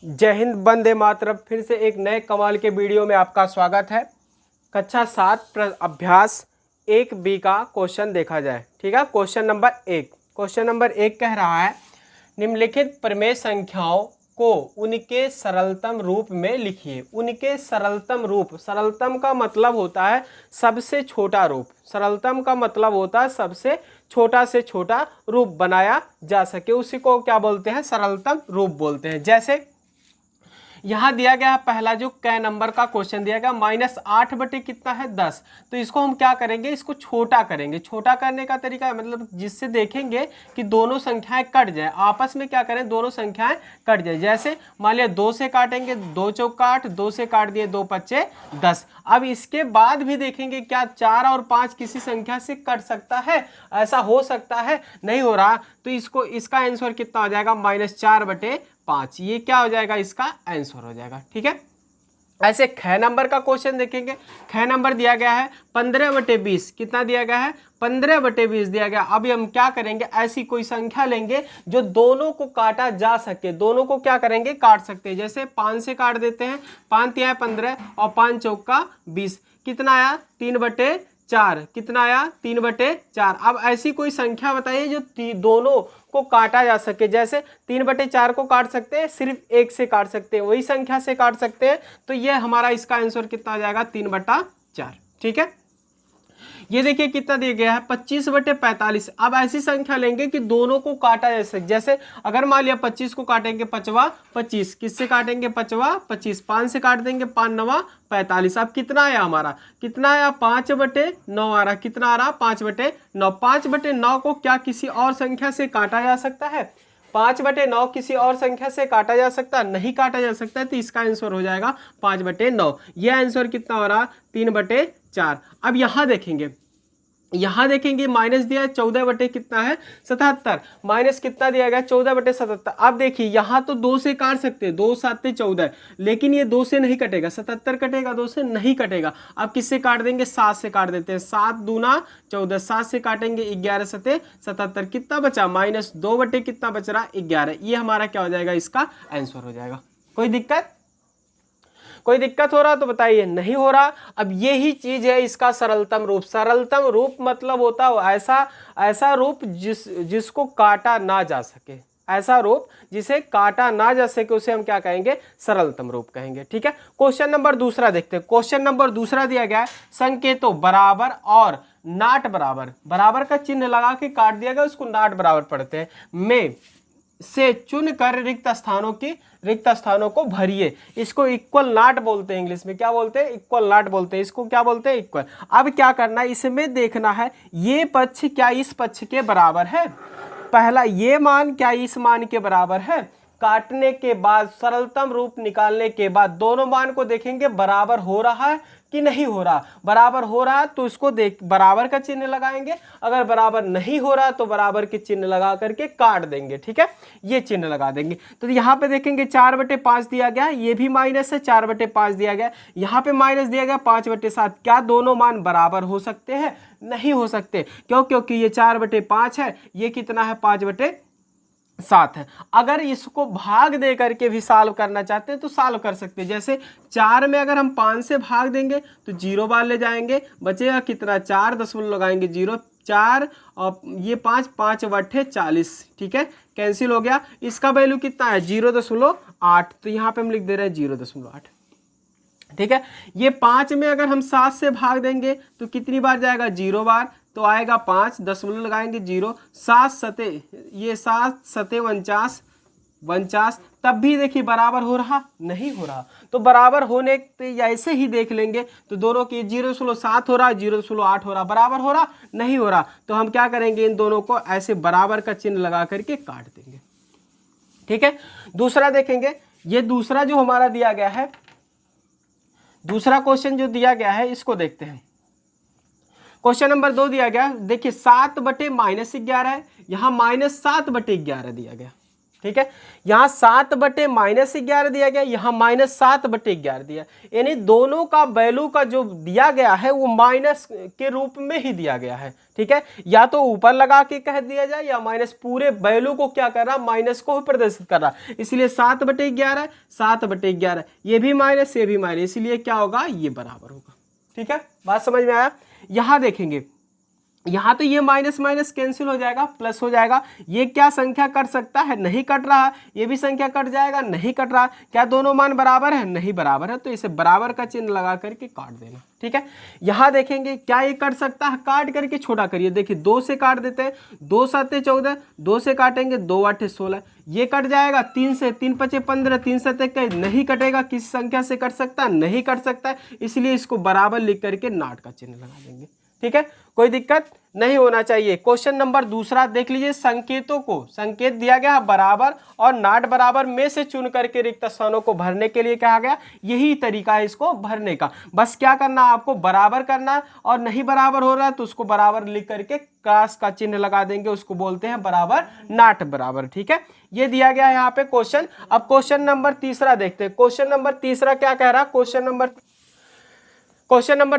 जय हिंद, वंदे मातरम। फिर से एक नए कमाल के वीडियो में आपका स्वागत है। कक्षा 7 अभ्यास 1B का क्वेश्चन देखा जाए। ठीक है, क्वेश्चन नंबर 1 कह रहा है निम्नलिखित प्रमेय संख्याओं को उनके सरलतम रूप में लिखिए। उनके सरलतम रूप, सरलतम का मतलब होता है सबसे छोटा रूप। सरलतम का मतलब होता है सबसे छोटा से छोटा रूप बनाया जा सके, उसी को क्या बोलते हैं? सरलतम रूप बोलते हैं। जैसे यहां दिया गया है पहला जो क नंबर का क्वेश्चन दिया गया -8 बटे कितना है 10। तो इसको हम क्या करेंगे? इसको छोटा करेंगे। छोटा करने का तरीका है मतलब जिससे देखेंगे कि दोनों संख्याएं कट जाए, आपस में क्या करें, दोनों संख्याएं कट जाए। जैसे मान लिया 2 से काटेंगे, 2 चौका 8, 2 से काट दिए 2 पच्चे 10। अब इसके बाद भी देखेंगे क्या 4 और 5 किसी संख्या से कट सकता है? ऐसा हो सकता है? नहीं हो रहा। तो इसको इसका आंसर कितना हो जाएगा? -4 बटे 5। ये क्या हो जाएगा? इसका आंसर हो जाएगा। ठीक है, ऐसे ख नंबर का क्वेश्चन देखेंगे। ख नंबर दिया गया है 15 बटे 20। कितना दिया गया है? 15 बटे 20 दिया गया। अभी हम क्या करेंगे? ऐसी कोई संख्या लेंगे जो दोनों को काटा जा सके। दोनों को क्या करेंगे? काट सकते हैं। जैसे 5 से काट देते हैं, 5 तिया 15 और 5 चौका 20। कितना आया? 3 बटे 4। कितना आया? 3 बटे 4। अब ऐसी कोई संख्या बताइए जो दोनों को काटा जा सके। जैसे 3 बटे 4 को काट सकते हैं, सिर्फ 1 से काट सकते हैं, वही संख्या से काट सकते हैं। तो ये हमारा इसका आंसर कितना आ जाएगा? 3 बटा 4। ठीक है, ये देखिए कितना दिया गया है 25 बटे 45। अब ऐसी संख्या लेंगे कि दोनों को काटा जा सके। जैसे अगर मान लिया 25 को काटेंगे 5वां 25, किससे काटेंगे? 5वां 25, 5 से काट देंगे 5 9वां 45। अब कितना आया हमारा? कितना आया? 5 बटे 9 आ रहा। कितना आ रहा? 5 बटे 9। 5 बटे 9 को क्या किसी और संख्या से काटा जा सकता है? 5 बटे 9 किसी और संख्या से काटा जा सकता? नहीं काटा जा सकता है। तो इसका आंसर हो जाएगा 5 बटे 9। यह आंसर कितना हो रहा? 3 बटे 4। अब यहां देखेंगे माइनस दिया है 14 बटे कितना है 77। माइनस कितना दिया गया? 14 बटे 77। अब देखिए यहाँ तो 2 से काट सकते हैं, 2 7 14, लेकिन ये 2 से नहीं कटेगा। 77 कटेगा, 2 से नहीं कटेगा। अब किससे काट देंगे? 7 से काट देते हैं। 7 दूना 14, 7 से काटेंगे 11 सते 77। कितना बचा? -2 बटे कितना बच रहा? 11। ये हमारा क्या हो जाएगा? इसका आंसर हो जाएगा। कोई दिक्कत हो रहा तो बताइए। नहीं हो रहा। अब यही चीज है इसका सरलतम रूप। सरलतम रूप मतलब होता है ऐसा रूप जिसको काटा ना जा सके। ऐसा रूप जिसे काटा ना जा सके उसे हम क्या कहेंगे? सरलतम रूप कहेंगे। ठीक है, क्वेश्चन नंबर दूसरा देखते हैं। क्वेश्चन नंबर दूसरा दिया गया है संकेतों बराबर और नाट बराबर। बराबर का चिन्ह लगा के काट दिया गया, उसको नाट बराबर पढ़ते हैं। में से चुनकर रिक्त स्थानों को भरिए। इसको इक्वल नाट बोलते हैं। इंग्लिश में क्या बोलते हैं? इक्वल नाट बोलते हैं। इसको क्या बोलते हैं? इक्वल। अब क्या करना है? इसमें देखना है ये पक्ष क्या इस पक्ष के बराबर है। पहला ये मान क्या इस मान के बराबर है। काटने के बाद सरलतम रूप निकालने के बाद दोनों मान को देखेंगे बराबर हो रहा है कि नहीं हो रहा। बराबर हो रहा तो इसको देख बराबर का चिन्ह लगाएंगे। अगर बराबर नहीं हो रहा तो बराबर के चिन्ह लगा करके काट देंगे। ठीक है, ये चिन्ह लगा देंगे। तो यहाँ पे देखेंगे 4 बटे 5 दिया गया, ये भी माइनस है। 4 बटे 5 दिया गया, यहाँ पे माइनस दिया गया 5 बटे 7। क्या दोनों मान बराबर हो सकते हैं? नहीं हो सकते। क्यों? क्योंकि ये 4 बटे 5 है, ये कितना है? 5 बटे 7 है। अगर इसको भाग दे करके भी सॉल्व करना चाहते हैं तो सॉल्व कर सकते हैं। जैसे 4 में अगर हम 5 से भाग देंगे तो 0 बार ले जाएंगे, बचेगा कितना? 4 दशमलव लगाएंगे 0 4 और ये 5 5 बट्ठे 40। ठीक है, कैंसिल हो गया। इसका वैल्यू कितना है? 0.8। तो यहाँ पे हम लिख दे रहे हैं 0.8। ठीक है, ये 5 में अगर हम 7 से भाग देंगे तो कितनी बार जाएगा? 0 बार। तो आएगा 5 दशमलव लगाएंगे 0 7 सते, ये 7 सते 49। तब भी देखिए बराबर हो रहा? नहीं हो रहा। तो बराबर होने पे ऐसे ही देख लेंगे तो दोनों की 0.7 हो रहा, 0.8 हो रहा। बराबर हो रहा? नहीं हो रहा। तो हम क्या करेंगे? इन दोनों को ऐसे बराबर का चिन्ह लगा करके काट देंगे। ठीक है, दूसरा देखेंगे। ये दूसरा जो हमारा दिया गया है, दूसरा क्वेश्चन जो दिया गया है इसको देखते हैं। क्वेश्चन नंबर 2 दिया गया, देखिए 7 बटे -11 है, यहां -7 बटे 11 दिया गया। ठीक है। यहाँ 7/-11 दिया गया, यहाँ -7/11 दिया, यानी दोनों का वैल्यू का जो दिया गया है वो माइनस के रूप में ही दिया गया है। ठीक है, या तो ऊपर लगा के कह दिया जाए या माइनस, पूरे वैल्यू को क्या कर रहा, माइनस को प्रदर्शित कर रहा, इसलिए 7/11, 7/11, ये भी माइनस, ये भी माइनस, इसलिए क्या होगा, ये बराबर होगा। ठीक है, बात समझ में आया। यहां देखेंगे, यहाँ तो ये माइनस माइनस कैंसिल हो जाएगा, प्लस हो जाएगा। ये क्या संख्या कट सकता है, नहीं कट रहा, ये भी संख्या कट जाएगा, नहीं कट रहा। क्या दोनों मान बराबर है, नहीं बराबर है, तो इसे बराबर का चिन्ह लगा करके काट देना। ठीक है, यहाँ देखेंगे क्या ये कट सकता है, काट करके छोटा करिए, देखिए 2 से काट देते हैं, 2 7 14, 2 से काटेंगे 2 8 16, ये कट जाएगा 3 से, 3 5 15, 3 7 21, नहीं कटेगा, किसी संख्या से कट सकता है, नहीं कट सकता है, इसलिए इसको बराबर लिख करके नाट का चिन्ह लगा देंगे। ठीक है, कोई दिक्कत नहीं होना चाहिए। क्वेश्चन नंबर दूसरा देख लीजिए, संकेतों को, संकेत दिया गया है बराबर और नाट बराबर में से चुन करके रिक्त स्थानों को भरने के लिए कहा गया, यही तरीका है इसको भरने का। बस क्या करना है आपको, बराबर करना है, और नहीं बराबर हो रहा है तो उसको बराबर लिख करके क्रॉस का चिन्ह लगा देंगे, उसको बोलते हैं बराबर, नाट बराबर। ठीक है, ये दिया गया है यहाँ पे क्वेश्चन। अब क्वेश्चन नंबर तीसरा देखते हैं। क्वेश्चन नंबर तीसरा क्या कह रहा है, क्वेश्चन नंबर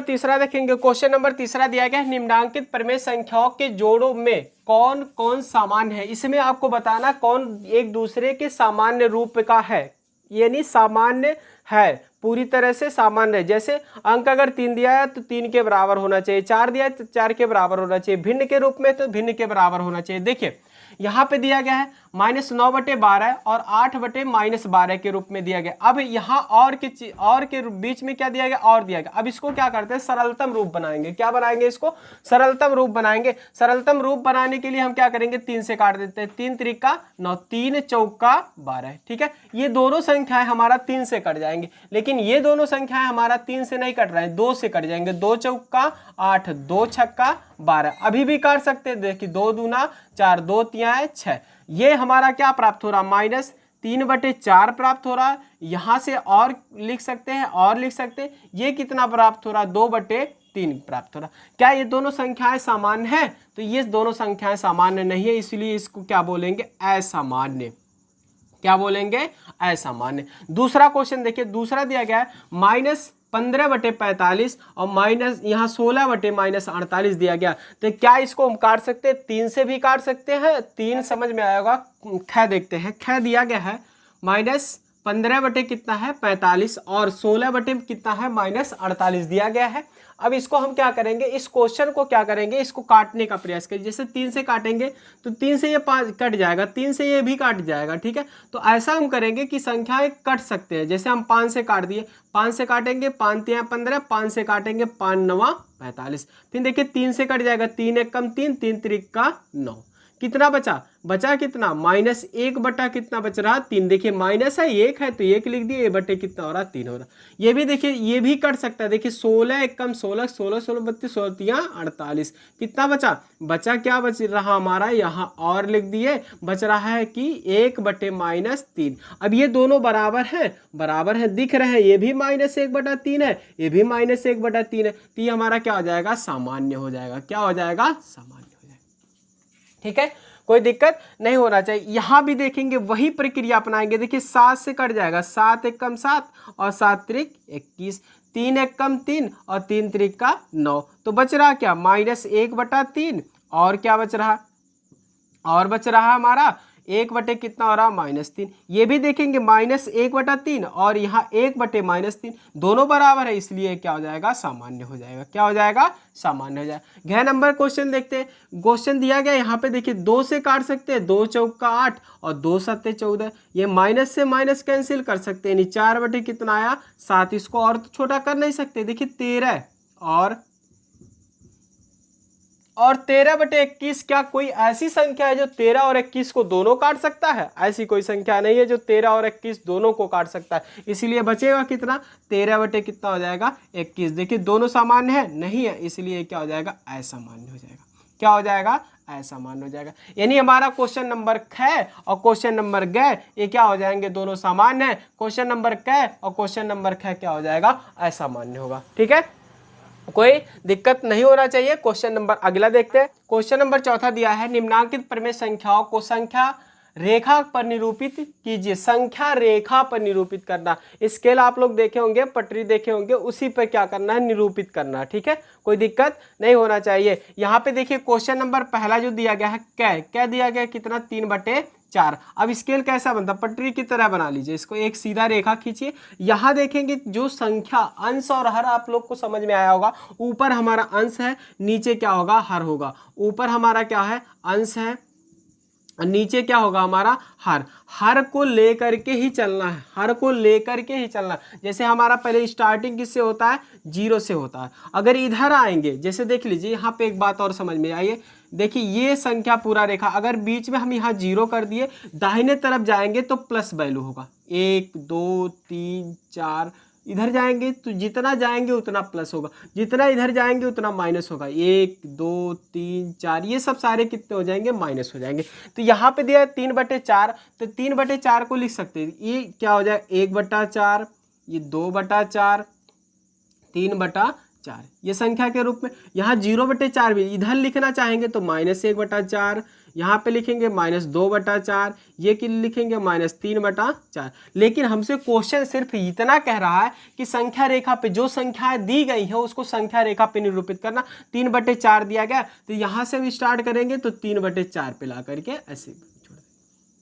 तीसरा देखेंगे। क्वेश्चन नंबर तीसरा दिया गया है, निम्नांकित प्रमेय संख्याओं के जोड़ों में कौन कौन सामान्य है। इसमें आपको बताना कौन एक दूसरे के सामान्य रूप का है, यानी सामान्य है, पूरी तरह से सामान्य है। जैसे अंक अगर 3 दिया है तो 3 के बराबर होना चाहिए, 4 दिया है तो 4 के बराबर होना चाहिए, भिन्न के रूप में तो भिन्न के बराबर होना चाहिए। देखिए यहाँ पे दिया गया है -9/12 और 8/-12 के रूप में दिया गया। अब यहाँ और के बीच में क्या दिया गया, और दिया गया। अब इसको क्या करते हैं, सरलतम रूप बनाएंगे। क्या बनाएंगे, इसको सरलतम रूप बनाएंगे। सरलतम रूप बनाने के लिए हम क्या करेंगे, 3 से काट देते हैं, 3 त्रिका 9, 3 चौका 12। ठीक है, ये दोनों संख्याएं हमारा 3 से कट जाएंगे, लेकिन ये दोनों संख्याएं हमारा 3 से नहीं कट रहे हैं, 2 से कट जाएंगे। 2 चौका 8, 2 छक्का 12, अभी भी काट सकते हैं। देखिए 2 दूना 4, 2 तिहाई 6, ये हमारा क्या प्राप्त हो रहा, -3/4 प्राप्त हो रहा है। यहां से और लिख सकते हैं, और लिख सकते हैं, ये कितना प्राप्त हो रहा, 2/3 प्राप्त हो रहा। क्या ये दोनों संख्याएं सामान्य हैं, तो ये दोनों संख्याएं सामान्य नहीं है, इसलिए इसको क्या बोलेंगे, असामान्य। क्या बोलेंगे, असामान्य। दूसरा क्वेश्चन देखिए, दूसरा दिया गया है -15/45 और माइनस यहाँ 16/-48 दिया गया। तो क्या इसको हम काट सकते हैं, 3 से भी काट सकते हैं, 3 समझ में आएगा। ख देखते हैं, ख दिया गया है -15 कितना है 45 और 16 कितना है -48 दिया गया है। अब इसको हम क्या करेंगे, इस क्वेश्चन को क्या करेंगे, इसको काटने का प्रयास करें। जैसे 3 से काटेंगे तो 3 से ये 5 कट जाएगा, 3 से ये भी काट जाएगा। ठीक है, तो ऐसा हम करेंगे कि संख्याएं कट सकते हैं। जैसे हम 5 से काट दिए, 5 से काटेंगे 5 तिहाई 15, 5 से काटेंगे 5 9 45, फिर देखिए 3 से कट जाएगा, 3 1 कम 3, 3 त्रिका 9, कितना बचा कितना, -1 बटा कितना बच रहा, 3। देखिए माइनस है, 1 है तो 1 लिख दिए, 1 बटे कितना हो रहा, 3 हो रहा। ये भी देखिए, ये भी कट सकता है। देखिए 16 1 कम 16, 16 16 32, 16 तिहाई 48, कितना बचा क्या बच रहा हमारा, यहाँ और लिख दिए, बच रहा है कि 1/-3। अब ये दोनों बराबर है, दिख रहे हैं, ये भी -1/3 है, ये भी -1/3 है, तो ये हमारा क्या हो जाएगा, सामान्य हो जाएगा। क्या हो जाएगा, सामान्य हो जाएगा। ठीक है, कोई दिक्कत नहीं होना चाहिए। यहां भी देखेंगे वही प्रक्रिया अपनाएंगे। देखिए 7 से कट जाएगा, 7 1 कम 7 और 7 त्रिक 21, 3 1 कम 3 और 3 त्रिका 9, तो बच रहा क्या, -1/3 और क्या बच रहा, और बच रहा हमारा 1 बटे कितना हो रहा, -3। ये भी देखेंगे -1/3 और यहाँ 1/-3, दोनों बराबर है, इसलिए क्या हो जाएगा, सामान्य हो जाएगा। क्या हो जाएगा, सामान्य हो जाएगा। घ नंबर क्वेश्चन देखते हैं। क्वेश्चन दिया गया यहाँ पे, देखिए 2 से काट सकते हैं, 2 चौका 8 और 2 7 14, ये माइनस से माइनस कैंसिल कर सकते हैं, यानी 4 बटे कितना आया 7, इसको और तो छोटा कर नहीं सकते। देखिए 13 और 13/21, क्या कोई ऐसी संख्या है जो 13 और 21 को दोनों काट सकता है? ऐसी कोई संख्या नहीं है जो 13 और 21 दोनों को काट सकता है, इसलिए बचेगा कितना, 13 कितना हो जाएगा 21। देखिए दोनों सामान्य है, नहीं है, इसलिए क्या हो जाएगा, असामान्य हो जाएगा। क्या हो जाएगा, असामान्य हो जाएगा। यानी हमारा क्वेश्चन नंबर ख और क्वेश्चन नंबर ग ये क्या हो जाएंगे, दोनों सामान्य है। क्वेश्चन नंबर क और क्वेश्चन नंबर ख क्या हो जाएगा, असामान्य होगा। ठीक है, कोई दिक्कत नहीं होना चाहिए। क्वेश्चन नंबर अगला देखते हैं। क्वेश्चन नंबर चौथा दिया है, निम्नांकित प्रमेय संख्याओं को संख्या रेखा पर निरूपित कीजिए। संख्या रेखा पर निरूपित करना, स्केल आप लोग देखे होंगे, पटरी देखे होंगे, उसी पर क्या करना है, निरूपित करना। ठीक है, कोई दिक्कत नहीं होना चाहिए। यहाँ पे देखिए क्वेश्चन नंबर पहला जो दिया गया है, क्या दिया गया, कितना, 3/4। अब स्केल कैसा बनता, पटरी की तरह बना लीजिए इसको, एक सीधा रेखा खींचिए। यहाँ देखेंगे जो संख्या, अंश और हर आप लोग को समझ में आया होगा। ऊपर हमारा अंश है, नीचे क्या होगा, हर होगा। ऊपर हमारा क्या है, अंश है, नीचे क्या होगा हमारा, हर को लेकर के ही चलना है, हर को लेकर के ही चलना। जैसे हमारा पहले स्टार्टिंग किससे होता है, 0 से होता है। अगर इधर आएंगे, जैसे देख लीजिए यहाँ पे एक बात और समझ में आइए, देखिए ये संख्या पूरा रेखा, अगर बीच में हम यहाँ 0 कर दिए, दाहिने तरफ जाएंगे तो प्लस वैल्यू होगा, 1 2 3 4। इधर जाएंगे तो जितना जाएंगे उतना प्लस होगा, जितना इधर जाएंगे उतना माइनस होगा। 1 2 3 4, ये सब सारे कितने हो जाएंगे, माइनस हो जाएंगे। तो यहाँ पे दिया है 3/4, तो 3/4 को लिख सकते हैं, ये क्या हो जाए, 1/4, ये 2/4, 3/4, ये संख्या के रूप में। यहाँ 0/4 भी इधर लिखना चाहेंगे तो -1/4, यहाँ पे लिखेंगे -2/4, ये कि लिखेंगे -3/4। लेकिन हमसे क्वेश्चन सिर्फ इतना कह रहा है कि संख्या रेखा पे जो संख्याएं दी गई है उसको संख्या रेखा पे निरूपित करना। 3/4 दिया गया, तो यहाँ से भी स्टार्ट करेंगे तो 3/4 पे ला करके ऐसे।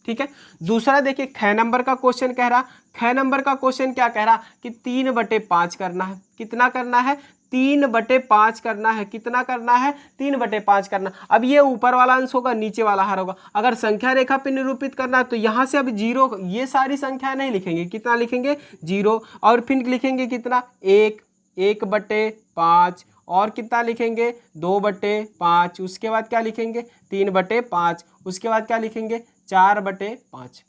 ठीक है, दूसरा देखिए, ख नंबर का क्वेश्चन कह रहा, ख नंबर का क्वेश्चन क्या कह रहा कि 3/5 करना है। कितना करना है, 3/5 करना है। कितना करना है, 3/5 करना। अब ये ऊपर वाला अंश होगा, नीचे वाला हर होगा। अगर संख्या रेखा पे निरूपित करना है तो यहाँ से अब 0, ये सारी संख्या नहीं लिखेंगे, कितना लिखेंगे, 0। और फिर लिखेंगे कितना, 1/5, और कितना लिखेंगे, 2/5। उसके बाद क्या लिखेंगे, 3/5। उसके बाद क्या लिखेंगे, 4/5।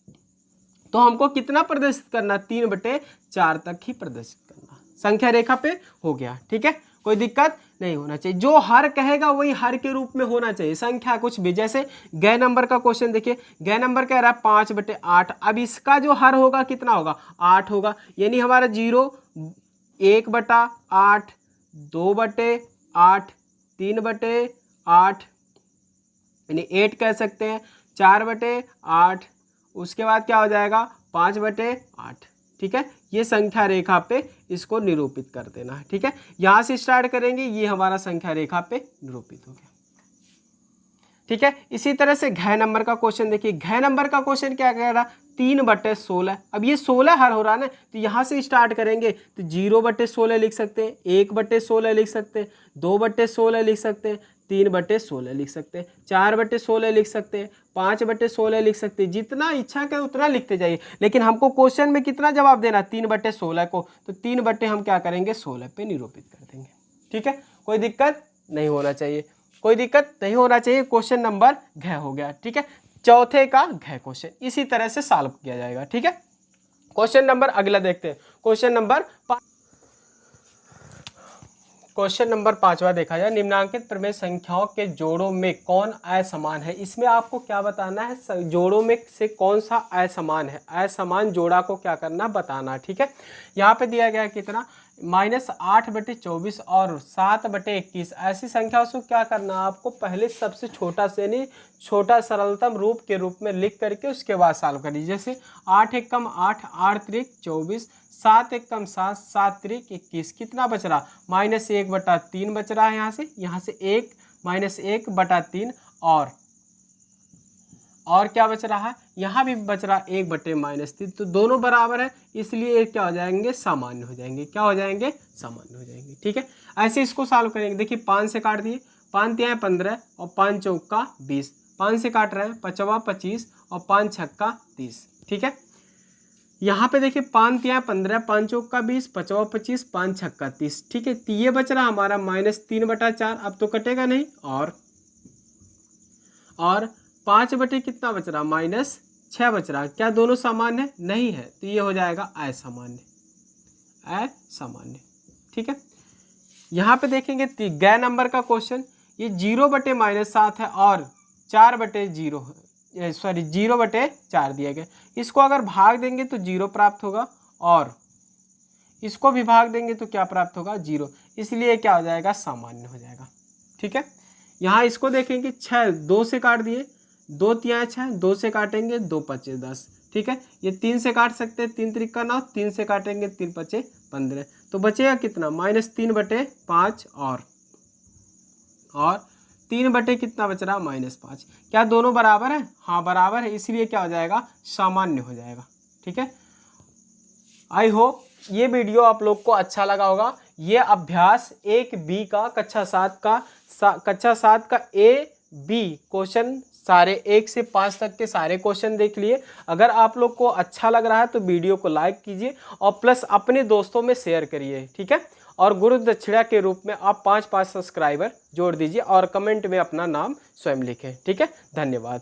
तो हमको कितना प्रदर्शित करना, 3/4 तक ही प्रदर्शित करना। संख्या रेखा पे हो गया। ठीक है, कोई दिक्कत नहीं होना चाहिए। जो हर कहेगा वही हर के रूप में होना चाहिए। संख्या कुछ भी, जैसे गै नंबर का क्वेश्चन देखिए, गै नंबर कह रहा है 5/8। अब इसका जो हर होगा कितना होगा, 8 होगा। यानी हमारा 0, 1/8, 2/8, 3/8, यानी 8 कह सकते हैं, 4/8। उसके बाद क्या हो जाएगा, 5/8। ठीक है, ये संख्या रेखा पे इसको निरूपित कर देना है। ठीक है, यहाँ से स्टार्ट करेंगे, ये हमारा संख्या रेखा पे निरूपित हो गया। ठीक है, इसी तरह से घ नंबर का क्वेश्चन देखिए, घ नंबर का क्वेश्चन क्या कह रहा, 3/16। अब ये 16 हर हो रहा है ना, तो यहाँ से स्टार्ट करेंगे तो 0/16 लिख सकते हैं, 1/16 लिख सकते हैं, 2/16 लिख सकते हैं, 3/16 लिख सकते हैं, 4/16 लिख सकते हैं, 5/16 लिख सकते हैं। जितना इच्छा के उतना लिखते जाइए, लेकिन हमको क्वेश्चन में कितना जवाब देना, 3/16 को, तो 3 हम क्या करेंगे, 16 पे निरूपित कर देंगे। ठीक है, कोई दिक्कत नहीं होना चाहिए, कोई दिक्कत नहीं होना चाहिए। क्वेश्चन नंबर घ हो गया। ठीक है, चौथे का घ क्वेश्चन इसी तरह से सॉल्व किया जाएगा। ठीक है, क्वेश्चन नंबर अगला देखते हैं। क्वेश्चन नंबर 5वां देखा जाए, निम्नांकित प्रमेय संख्याओं के जोड़ों में कौन असमान है। इसमें आपको क्या बताना है, जोड़ों में से कौन सा असमान है, असमान जोड़ा को क्या करना, बताना। ठीक है, यहाँ पे दिया गया कितना, -8/24 और 7/21। ऐसी संख्या को क्या करना, आपको पहले सबसे छोटा से नहीं, छोटा सरलतम रूप के रूप में लिख करके उसके बाद सॉल्व करिए। जैसे 8 एकम 8, 8 त्रिक 24, 7 एकम 7, 7 त्रिक 21। कितना बच रहा, -1/3 बच रहा है। यहाँ से 1 -1/3 और क्या बच रहा है, यहाँ भी बच रहा 1/-3। तो दोनों बराबर है, इसलिए ये क्या हो जाएंगे, सामान्य हो जाएंगे। क्या हो जाएंगे, सामान्य हो जाएंगे। ठीक है, ऐसे इसको सॉल्व करेंगे। देखिए 5 से काट दिए, 5 तिहाई 15 और 5 चौका 20। 5 से काट रहे हैं, 5 25 और 5 छक्का 30। ठीक है, यहाँ पे देखिए 5 तिहाई 15, 5 चौका 20, 5 25, 5 छक्का 30। ठीक है, तो ये बच रहा हमारा -3/4। अब तो कटेगा नहीं, और 5 कितना बच रहा, -6 बच रहा। क्या दोनों सामान्य है, नहीं है, तो ये हो जाएगा असामान्य, असामान्य। ठीक है, यहाँ पे देखेंगे गै नंबर का क्वेश्चन, ये 0/-7 है और 0/4 दिया गया। इसको अगर भाग देंगे तो 0 प्राप्त होगा, और इसको भी भाग देंगे तो क्या प्राप्त होगा, 0। इसलिए क्या हो जाएगा, सामान्य हो जाएगा। ठीक है, यहाँ इसको देखेंगे 6, 2 से काट दिए, 2 तिहाई 6, 2 से काटेंगे 2 पचे 10, ठीक है। ये 3 से काट सकते हैं, 3 त्रिक का 9, 3 से काटेंगे 3 पचे 15, तो बचेगा कितना -3/5 और 3 बटे कितना बच रहा -5। क्या दोनों बराबर है? हाँ बराबर है, इसलिए क्या हो जाएगा सामान्य हो जाएगा, ठीक है। आई होप ये वीडियो आप लोग को अच्छा लगा होगा। ये अभ्यास 1B का कक्षा 7 का A-B क्वेश्चन सारे 1 से 5 तक के सारे क्वेश्चन देख लिए। अगर आप लोग को अच्छा लग रहा है तो वीडियो को लाइक कीजिए और प्लस अपने दोस्तों में शेयर करिए, ठीक है। और गुरु दक्षिणा के रूप में आप 5 सब्सक्राइबर जोड़ दीजिए और कमेंट में अपना नाम स्वयं लिखें, ठीक है। धन्यवाद।